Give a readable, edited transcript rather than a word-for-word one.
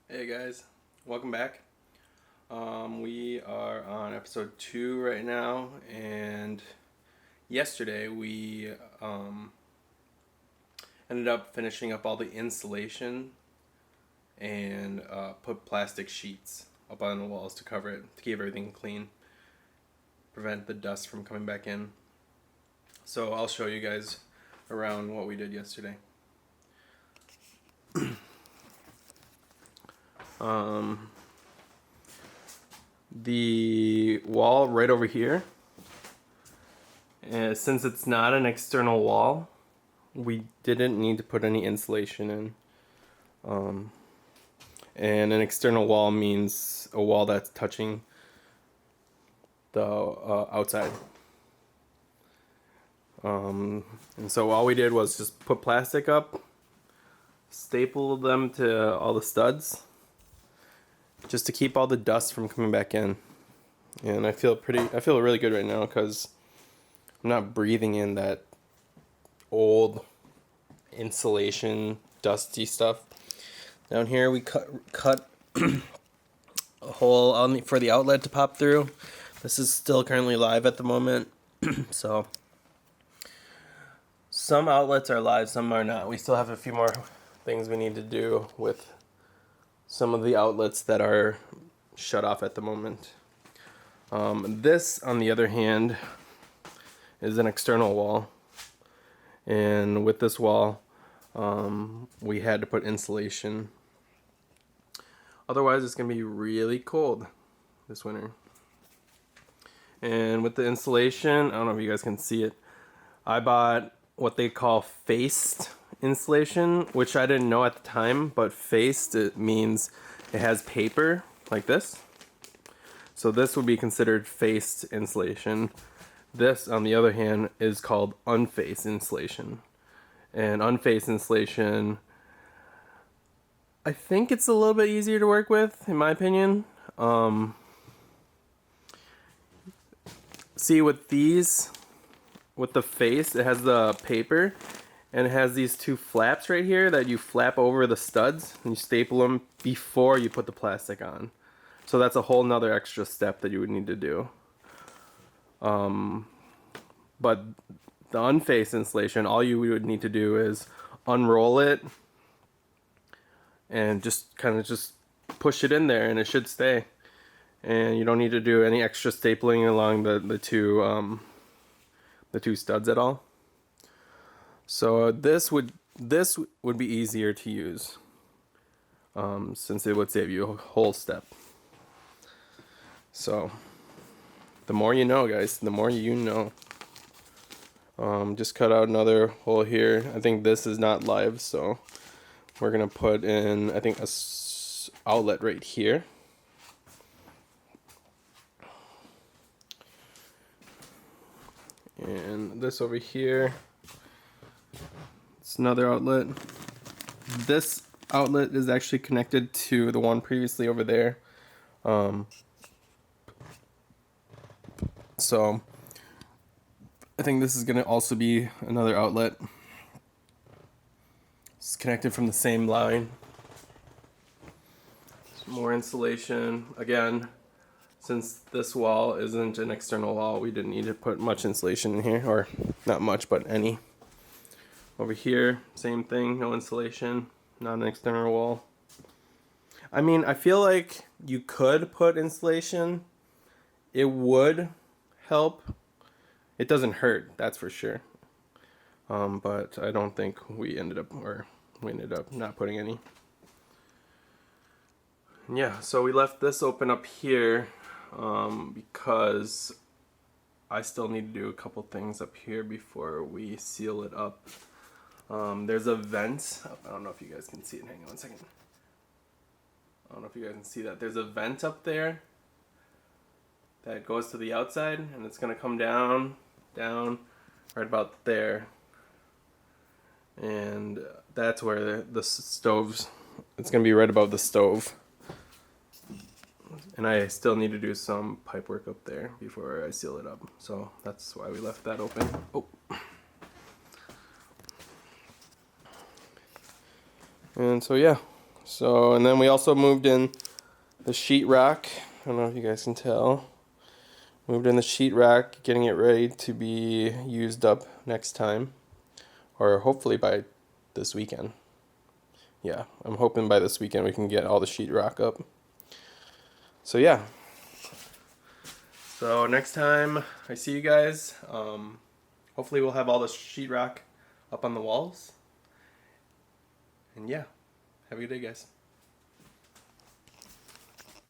Hey guys, welcome back. We are on episode 2 right now, and yesterday we ended up finishing up all the insulation and put plastic sheets up on the walls to cover it, to keep everything clean, prevent the dust from coming back in. So I'll show you guys around what we did yesterday. The wall right over here, since it's not an external wall, we didn't need to put any insulation in. And an external wall means a wall that's touching the outside. And so all we did was just put plastic up, staple them to all the studs, just to keep all the dust from coming back in. And I feel really good right now because I'm not breathing in that old insulation dusty stuff. Down here we cut a hole for the outlet to pop through. This is still currently live at the moment. So some outlets are live, some are not. We still have a few more things we need to do with some of the outlets that are shut off at the moment. This, on the other hand, is an external wall. And with this wall, we had to put insulation. Otherwise, it's going to be really cold this winter. And with the insulation, I don't know if you guys can see it, I bought what they call faced insulation, which I didn't know at the time, but faced, it means it has paper like this. So this would be considered faced insulation. This, on the other hand, is called unfaced insulation. And unfaced insulation, I think it's a little bit easier to work with, in my opinion. See, with these, with the face, it has the paper, and it has these two flaps right here that you flap over the studs, and you staple them before you put the plastic on. So that's a whole nother extra step that you would need to do. But the unfaced insulation, all you would need to do is unroll it and just kind of just push it in there, and it should stay. And you don't need to do any extra stapling along the two studs at all. So this would be easier to use, since it would save you a whole step. So the more you know, guys, the more you know. Just cut out another hole here. I think this is not live, so we're gonna put in, I think, a outlet right here. And this over here, it's another outlet. This outlet is actually connected to the one previously over there. So I think this is going to also be another outlet. It's connected from the same line. Some more insulation. Again, since this wall isn't an external wall, we didn't need to put much insulation in here, or not much, but any. Over here, same thing, no insulation, not an external wall. I mean, I feel like you could put insulation. It would help. It doesn't hurt, that's for sure. But I don't think we ended up not putting any. Yeah, so we left this open up here because I still need to do a couple things up here before we seal it up. There's a vent. I don't know if you guys can see it. Hang on one second. I don't know if you guys can see that. There's a vent up there that goes to the outside, and it's going to come down right about there. And that's where the stoves, it's going to be right above the stove. And I still need to do some pipe work up there before I seal it up. So that's why we left that open. Oh. And so yeah, So, and then we also moved in the sheetrock. I don't know if you guys can tell. Moved in the sheetrock, getting it ready to be used up next time. Or hopefully by this weekend. Yeah, I'm hoping by this weekend we can get all the sheetrock up. So yeah. So next time I see you guys, hopefully we'll have all the sheetrock up on the walls. And yeah, have a good day, guys.